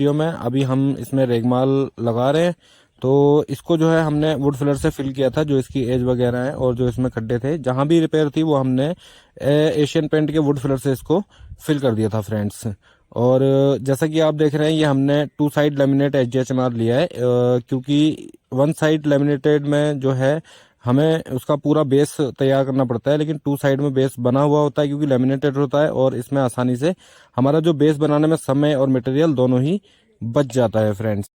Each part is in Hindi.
वीडियो में अभी हम इसमें रेगमाल लगा रहे हैं। तो इसको जो है हमने वुड फिलर से फिल किया था, जो इसकी एज वगैरह है और जो इसमें खड्डे थे, जहां भी रिपेयर थी वो हमने एशियन पेंट के वुड फिलर से इसको फिल कर दिया था फ्रेंड्स। और जैसा कि आप देख रहे हैं, ये हमने टू साइड लेमिनेट एचडीएचएमआर लिया है, क्योंकि वन साइड लेमिनेटेड में जो है हमें उसका पूरा बेस तैयार करना पड़ता है, लेकिन टू साइड में बेस बना हुआ होता है क्योंकि लेमिनेटेड होता है, और इसमें आसानी से हमारा जो बेस बनाने में समय और मटेरियल दोनों ही बच जाता है फ्रेंड्स।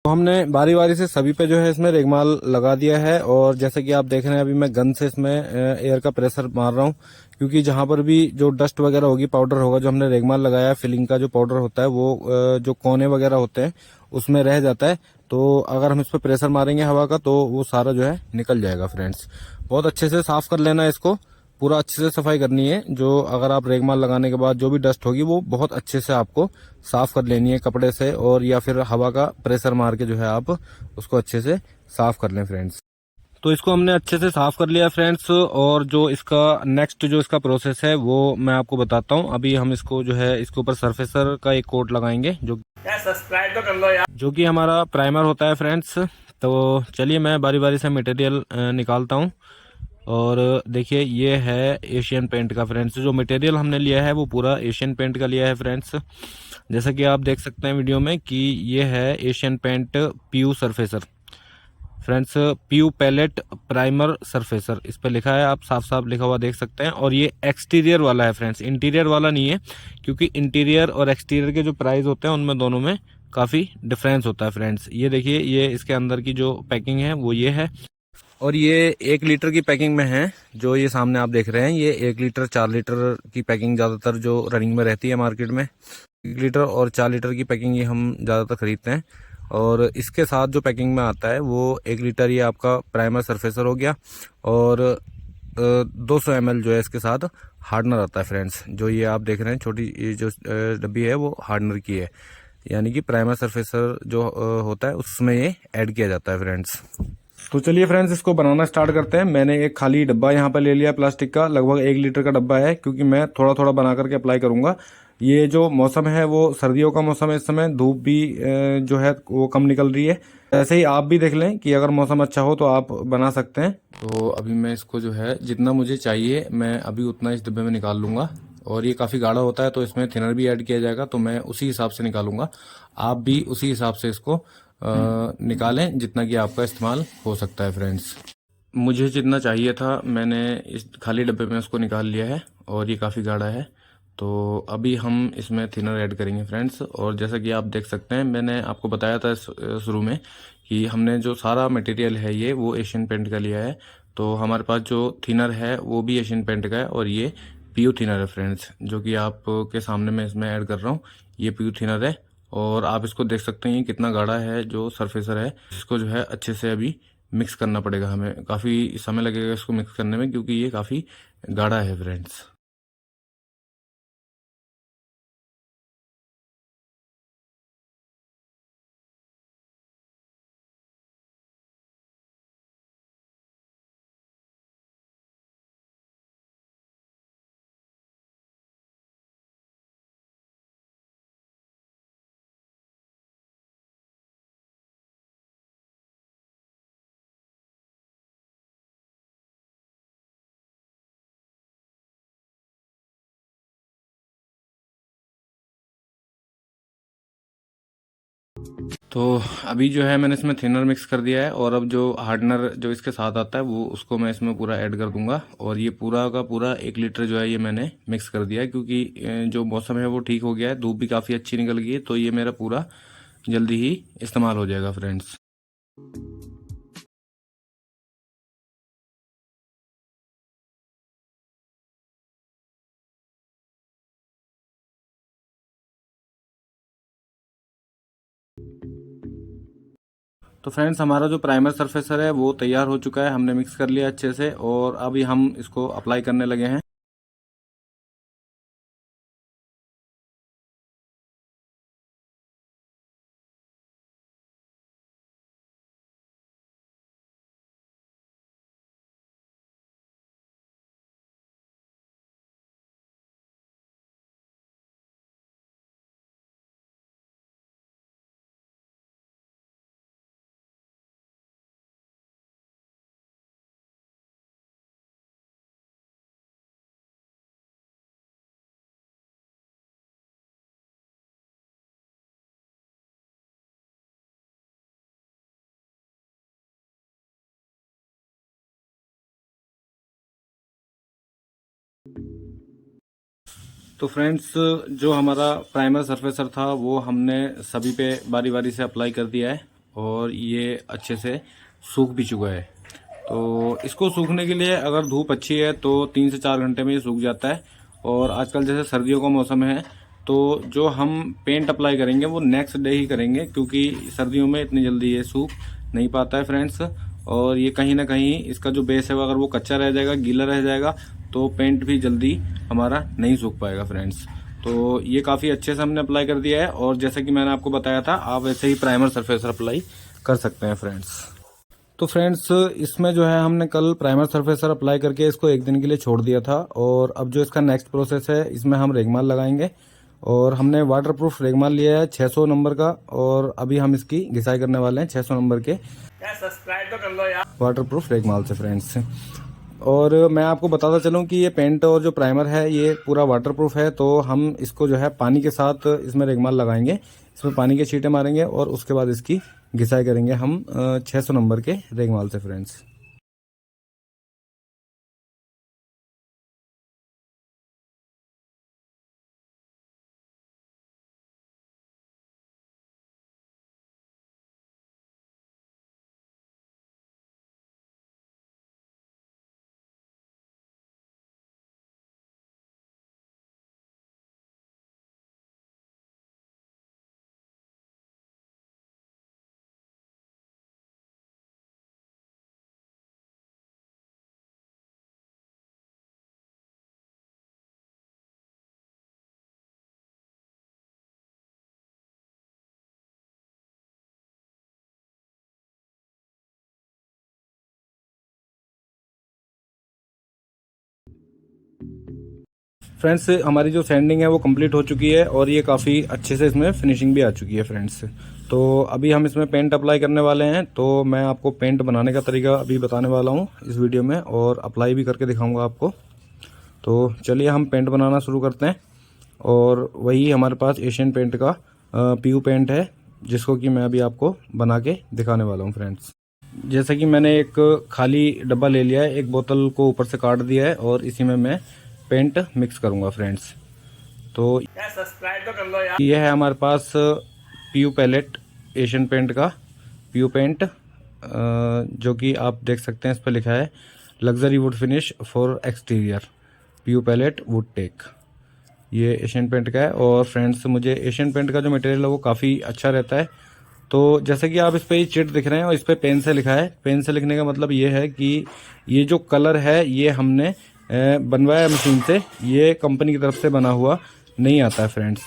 तो हमने बारी बारी से सभी पे जो है इसमें रेगमाल लगा दिया है, और जैसे कि आप देख रहे हैं अभी मैं गन से इसमें एयर का प्रेशर मार रहा हूँ, क्योंकि जहां पर भी जो डस्ट वगैरह होगी, पाउडर होगा, जो हमने रेगमाल लगाया है, फिलिंग का जो पाउडर होता है वो जो कोने वगैरह होते हैं उसमें रह जाता है। तो अगर हम इस पर प्रेशर मारेंगे हवा का तो वो सारा जो है निकल जाएगा फ्रेंड्स। बहुत अच्छे से साफ कर लेना है इसको, पूरा अच्छे से सफाई करनी है। जो अगर आप रेगमाल लगाने के बाद जो भी डस्ट होगी वो बहुत अच्छे से आपको साफ कर लेनी है कपड़े से, और या फिर हवा का प्रेशर मार के जो है आप उसको अच्छे से साफ कर लें फ्रेंड्स। तो इसको हमने अच्छे से साफ कर लिया फ्रेंड्स, और जो इसका नेक्स्ट जो इसका प्रोसेस है वो मैं आपको बताता हूँ। अभी हम इसको जो है इसके ऊपर सरफेसर का एक कोट लगाएंगे, जो यार सब्सक्राइब तो कर लो यार, जो कि हमारा प्राइमर होता है फ्रेंड्स। तो चलिए मैं बारी बारी से मटेरियल निकालता हूँ। और देखिए ये है एशियन पेंट का फ्रेंड्स, जो मटेरियल हमने लिया है वो पूरा एशियन पेंट का लिया है फ्रेंड्स। जैसा कि आप देख सकते हैं वीडियो में कि ये है Asian paint PU surfacer friends, PU pallet primer surfacer इस पे लिखा है, आप साफ साफ लिखा हुआ देख सकते हैं। और ये एक्सटीरियर वाला है फ्रेंड्स, इंटीरियर वाला नहीं है, क्योंकि इंटीरियर और एक्सटीरियर के जो प्राइस होते हैं उनमें दोनों में काफ़ी डिफरेंस होता है फ्रेंड्स। ये देखिए, ये इसके अंदर की जो पैकिंग है वो ये है, और ये 1 लीटर की पैकिंग में है। जो ये सामने आप देख रहे हैं, ये 1 लीटर 4 लीटर की पैकिंग ज़्यादातर जो रनिंग में रहती है मार्केट में, 1 लीटर और 4 लीटर की पैकिंग ये हम ज़्यादातर खरीदते हैं। और इसके साथ जो पैकिंग में आता है वो 1 लीटर ये आपका प्राइमर सरफेसर हो गया, और 200 ml जो है इसके साथ हार्डनर आता है फ्रेंड्स। जो ये आप देख रहे हैं छोटी ये जो डब्बी है वो हार्डनर की है, यानी कि प्राइमर सरफेसर जो होता है उसमें ये ऐड किया जाता है फ्रेंड्स। तो चलिए फ्रेंड्स, इसको बनाना स्टार्ट करते हैं। मैंने एक खाली डब्बा यहाँ पर ले लिया प्लास्टिक का, लगभग 1 लीटर का डब्बा है, क्योंकि मैं थोड़ा थोड़ा बना करके अप्लाई करूंगा। ये जो मौसम है वो सर्दियों का मौसम है, इस समय धूप भी जो है वो कम निकल रही है। ऐसे ही आप भी देख लें कि अगर मौसम अच्छा हो तो आप बना सकते हैं। तो अभी मैं इसको जो है जितना मुझे चाहिए मैं अभी उतना इस डब्बे में निकाल लूंगा, और ये काफ़ी गाढ़ा होता है तो इसमें थिनर भी ऐड किया जाएगा, तो मैं उसी हिसाब से निकालूंगा। आप भी उसी हिसाब से इसको निकालें जितना कि आपका इस्तेमाल हो सकता है फ्रेंड्स। मुझे जितना चाहिए था मैंने इस खाली डब्बे में उसको निकाल लिया है, और ये काफ़ी गाढ़ा है। तो अभी हम इसमें थिनर ऐड करेंगे फ्रेंड्स। और जैसा कि आप देख सकते हैं, मैंने आपको बताया था शुरू में कि हमने जो सारा मटेरियल है ये वो एशियन पेंट का लिया है। तो हमारे पास जो थिनर है वो भी एशियन पेंट का है, और ये पीयू थिनर है फ्रेंड्स, जो कि आपके सामने मैं इसमें ऐड कर रहा हूँ। ये पीयू थिनर है, और आप इसको देख सकते हैं कितना गाढ़ा है जो सरफेसर है। इसको जो है अच्छे से अभी मिक्स करना पड़ेगा, हमें काफ़ी समय लगेगा इसको मिक्स करने में, क्योंकि ये काफ़ी गाढ़ा है फ्रेंड्स। तो अभी जो है मैंने इसमें थिनर मिक्स कर दिया है, और अब जो हार्डनर जो इसके साथ आता है वो उसको मैं इसमें पूरा ऐड कर दूंगा। और ये पूरा का पूरा 1 लीटर जो है ये मैंने मिक्स कर दिया है, क्योंकि जो मौसम है वो ठीक हो गया है, धूप भी काफ़ी अच्छी निकल गई है, तो ये मेरा पूरा जल्दी ही इस्तेमाल हो जाएगा फ्रेंड्स। तो फ्रेंड्स, हमारा जो प्राइमर सरफेसर है वो तैयार हो चुका है, हमने मिक्स कर लिया अच्छे से, और अभी हम इसको अप्लाई करने लगे हैं। तो फ्रेंड्स, जो हमारा प्राइमर सरफेसर था वो हमने सभी पे बारी बारी से अप्लाई कर दिया है और ये अच्छे से सूख भी चुका है। तो इसको सूखने के लिए अगर धूप अच्छी है तो 3 से 4 घंटे में ये सूख जाता है। और आजकल जैसे सर्दियों का मौसम है तो जो हम पेंट अप्लाई करेंगे वो नेक्स्ट डे ही करेंगे, क्योंकि सर्दियों में इतनी जल्दी ये सूख नहीं पाता है फ्रेंड्स। और ये कहीं ना कहीं इसका जो बेस है वो अगर वो कच्चा रह जाएगा, गीला रह जाएगा, तो पेंट भी जल्दी हमारा नहीं सूख पाएगा फ्रेंड्स। तो ये काफ़ी अच्छे से हमने अप्लाई कर दिया है और जैसे कि मैंने आपको बताया था आप वैसे ही प्राइमर सरफेसर अप्लाई कर सकते हैं फ्रेंड्स। तो फ्रेंड्स, इसमें जो है हमने कल प्राइमर सरफेसर अप्लाई करके इसको 1 दिन के लिए छोड़ दिया था और अब जो इसका नेक्स्ट प्रोसेस है इसमें हम रेगमाल लगाएंगे। और हमने वाटरप्रूफ रेगमाल लिया है 600 नंबर का और अभी हम इसकी घिसाई करने वाले हैं 600 नंबर के सब्सक्राइब तो कर लो यार वाटरप्रूफ रेगमाल से फ्रेंड्स। और मैं आपको बताता चलूं कि ये पेंट और जो प्राइमर है ये पूरा वाटरप्रूफ है, तो हम इसको जो है पानी के साथ इसमें रेगमाल लगाएंगे, इसमें पानी के छींटे मारेंगे और उसके बाद इसकी घिसाई करेंगे हम 600 नंबर के रेगमाल से फ्रेंड्स। फ्रेंड्स, हमारी जो सैंडिंग है वो कंप्लीट हो चुकी है और ये काफ़ी अच्छे से इसमें फिनिशिंग भी आ चुकी है फ्रेंड्स। तो अभी हम इसमें पेंट अप्लाई करने वाले हैं, तो मैं आपको पेंट बनाने का तरीका अभी बताने वाला हूँ इस वीडियो में और अप्लाई भी करके दिखाऊंगा आपको। तो चलिए हम पेंट बनाना शुरू करते हैं। और वही हमारे पास एशियन पेंट का पीयू पेंट है जिसको कि मैं अभी आपको बना के दिखाने वाला हूँ फ्रेंड्स। जैसे कि मैंने एक खाली डब्बा ले लिया है, एक बोतल को ऊपर से काट दिया है और इसी में मैं पेंट मिक्स करूंगा फ्रेंड्स। तो सब्सक्राइब तो कर लो यार। ये है हमारे पास पीयू पैलेट एशियन पेंट का पीयू पेंट, जो कि आप देख सकते हैं इस पर लिखा है luxury wood finish for exterior PU palette wood tech. ये एशियन पेंट का है और फ्रेंड्स मुझे एशियन पेंट का जो मटेरियल है वो काफ़ी अच्छा रहता है। तो जैसे कि आप इस पे चिट दिख रहे हैं और इस पे पेन से लिखा है, पेन से लिखने का मतलब ये है कि ये जो कलर है ये हमने बनवाया मशीन से, ये कंपनी की तरफ से बना हुआ नहीं आता है फ्रेंड्स।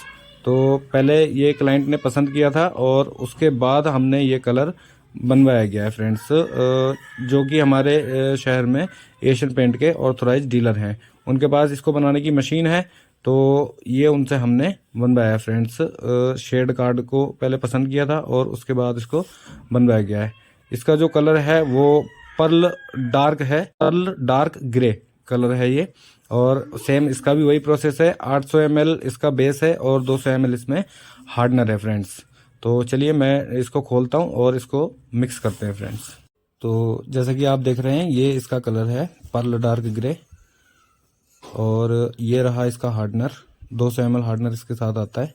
तो पहले ये क्लाइंट ने पसंद किया था और उसके बाद हमने ये कलर बनवाया गया है फ्रेंड्स, जो कि हमारे शहर में एशियन पेंट के ऑथराइज डीलर हैं, उनके पास इसको बनाने की मशीन है। तो ये उनसे हमने बनवाया फ्रेंड्स। शेड कार्ड को पहले पसंद किया था और उसके बाद इसको बनवाया गया है। इसका जो कलर है वो पर्ल डार्क है, पर्ल डार्क ग्रे कलर है ये। और सेम इसका भी वही प्रोसेस है, 800 ml इसका बेस है और 200 ml इसमें हार्डनर है फ्रेंड्स। तो चलिए मैं इसको खोलता हूँ और इसको मिक्स करते हैं फ्रेंड्स। तो जैसा कि आप देख रहे हैं ये इसका कलर है पर्ल डार्क ग्रे और ये रहा इसका हार्डनर, 200 ml हार्डनर इसके साथ आता है।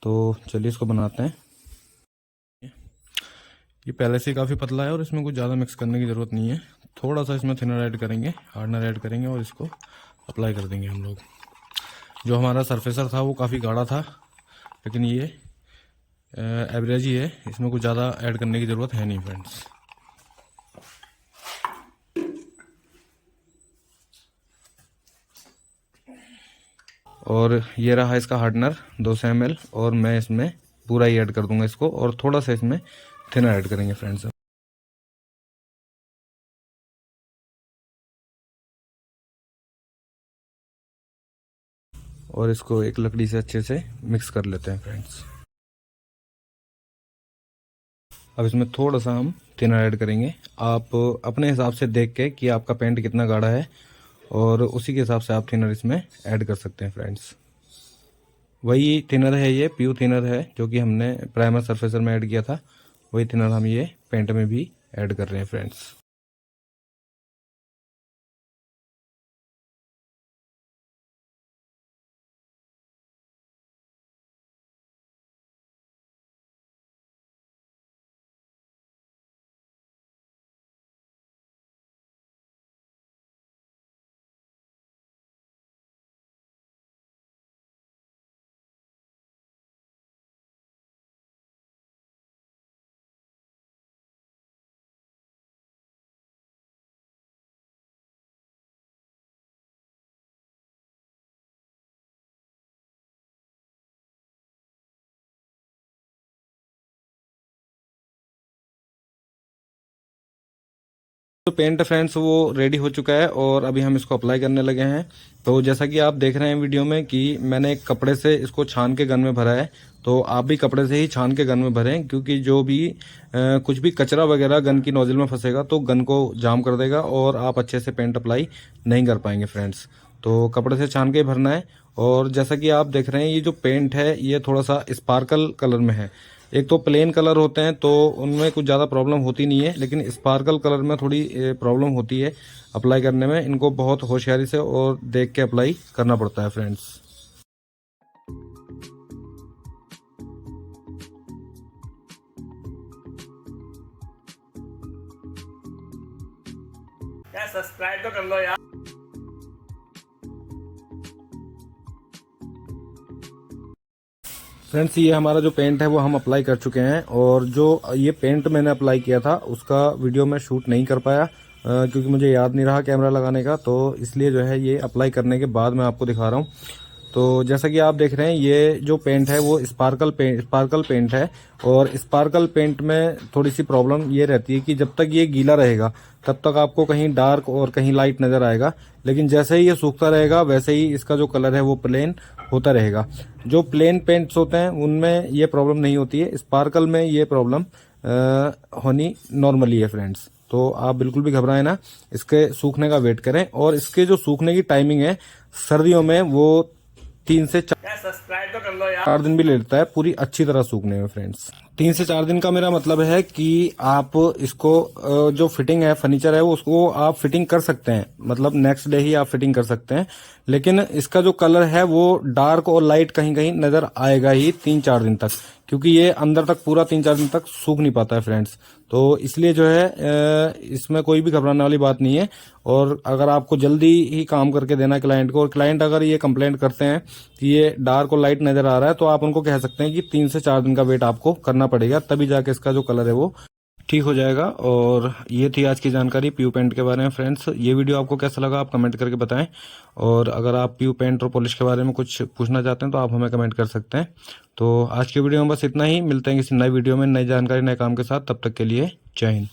तो चलिए इसको बनाते हैं। ये पहले से काफ़ी पतला है और इसमें कुछ ज़्यादा मिक्स करने की ज़रूरत नहीं है, थोड़ा सा इसमें थिनर ऐड करेंगे, हार्डनर ऐड करेंगे और इसको अप्लाई कर देंगे हम लोग। जो हमारा सरफेसर था वो काफ़ी गाढ़ा था, लेकिन ये एवरेज ही है, इसमें कुछ ज़्यादा ऐड करने की ज़रूरत है नहीं फ्रेंड्स। और ये रहा इसका हार्डनर 200 ml और मैं इसमें पूरा ही ऐड कर दूंगा इसको और थोड़ा सा इसमें थिनर ऐड करेंगे फ्रेंड्स। और इसको एक लकड़ी से अच्छे से मिक्स कर लेते हैं फ्रेंड्स। अब इसमें थोड़ा सा हम थिनर ऐड करेंगे, आप अपने हिसाब से देख के कि आपका पेंट कितना गाढ़ा है और उसी के हिसाब से आप थिनर इसमें ऐड कर सकते हैं फ्रेंड्स। वही थिनर है, ये पीयू थिनर है जो कि हमने प्राइमर सरफेसर में ऐड किया था, वही थिनर हम ये पेंट में भी ऐड कर रहे हैं फ्रेंड्स। तो पेंट फ्रेंड्स वो रेडी हो चुका है और अभी हम इसको अप्लाई करने लगे हैं। तो जैसा कि आप देख रहे हैं वीडियो में कि मैंने एक कपड़े से इसको छान के गन में भरा है, तो आप भी कपड़े से ही छान के गन में भरें, क्योंकि जो भी कुछ भी कचरा वगैरह गन की नोजल में फंसेगा तो गन को जाम कर देगा और आप अच्छे से पेंट अप्लाई नहीं कर पाएंगे फ्रेंड्स। तो कपड़े से छान के ही भरना है। और जैसा कि आप देख रहे हैं ये जो पेंट है ये थोड़ा सा स्पार्कल कलर में है। एक तो प्लेन कलर होते हैं तो उनमें कुछ ज़्यादा प्रॉब्लम होती नहीं है, लेकिन स्पार्कल कलर में थोड़ी प्रॉब्लम होती है अप्लाई करने में। इनको बहुत होशियारी से और देख के अप्लाई करना पड़ता है फ्रेंड्स। यार सब्सक्राइब तो कर लो यार। फ्रेंड्स ये हमारा जो पेंट है वो हम अप्लाई कर चुके हैं, और जो ये पेंट मैंने अप्लाई किया था उसका वीडियो मैं शूट नहीं कर पाया क्योंकि मुझे याद नहीं रहा कैमरा लगाने का, तो इसलिए जो है ये अप्लाई करने के बाद मैं आपको दिखा रहा हूँ। तो जैसा कि आप देख रहे हैं ये जो पेंट है वो स्पार्कल पेंट है, और स्पार्कल पेंट में थोड़ी सी प्रॉब्लम ये रहती है कि जब तक ये गीला रहेगा तब तक आपको कहीं डार्क और कहीं लाइट नजर आएगा, लेकिन जैसे ही ये सूखता रहेगा वैसे ही इसका जो कलर है वो प्लेन होता रहेगा। जो प्लेन पेंट्स होते हैं उनमें ये प्रॉब्लम नहीं होती है, स्पार्कल में ये प्रॉब्लम होनी नॉर्मली है फ्रेंड्स। तो आप बिल्कुल भी घबराएं ना, इसके सूखने का वेट करें। और इसके जो सूखने की टाइमिंग है सर्दियों में वो 3 से यार सब्सक्राइब तो कर लो यार। 4 दिन भी ले लेता है पूरी अच्छी तरह सूखने में फ्रेंड्स। 3 से 4 दिन का मेरा मतलब है कि आप इसको जो फिटिंग है फर्नीचर है उसको आप फिटिंग कर सकते हैं, मतलब नेक्स्ट डे ही आप फिटिंग कर सकते हैं, लेकिन इसका जो कलर है वो डार्क और लाइट कहीं कहीं नजर आएगा ही 3-4 दिन तक, क्योंकि ये अंदर तक पूरा 3-4 दिन तक सूख नहीं पाता है फ्रेंड्स। तो इसलिए जो है इसमें कोई भी घबराने वाली बात नहीं है। और अगर आपको जल्दी ही काम करके देना है क्लाइंट को, और क्लाइंट अगर ये कंप्लेंट करते हैं कि ये डार्क और लाइट नजर आ रहा है, तो आप उनको कह सकते हैं कि 3 से 4 दिन का वेट आपको करना पड़ेगा, तभी जाके इसका जो कलर है वो ठीक हो जाएगा। और ये थी आज की जानकारी पीयू पेंट के बारे में फ्रेंड्स। ये वीडियो आपको कैसा लगा आप कमेंट करके बताएं, और अगर आप पीयू पेंट और पॉलिश के बारे में कुछ पूछना चाहते हैं तो आप हमें कमेंट कर सकते हैं। तो आज की वीडियो में बस इतना ही, मिलते हैं किसी नई वीडियो में नई जानकारी नए काम के साथ, तब तक के लिए जय हिंद।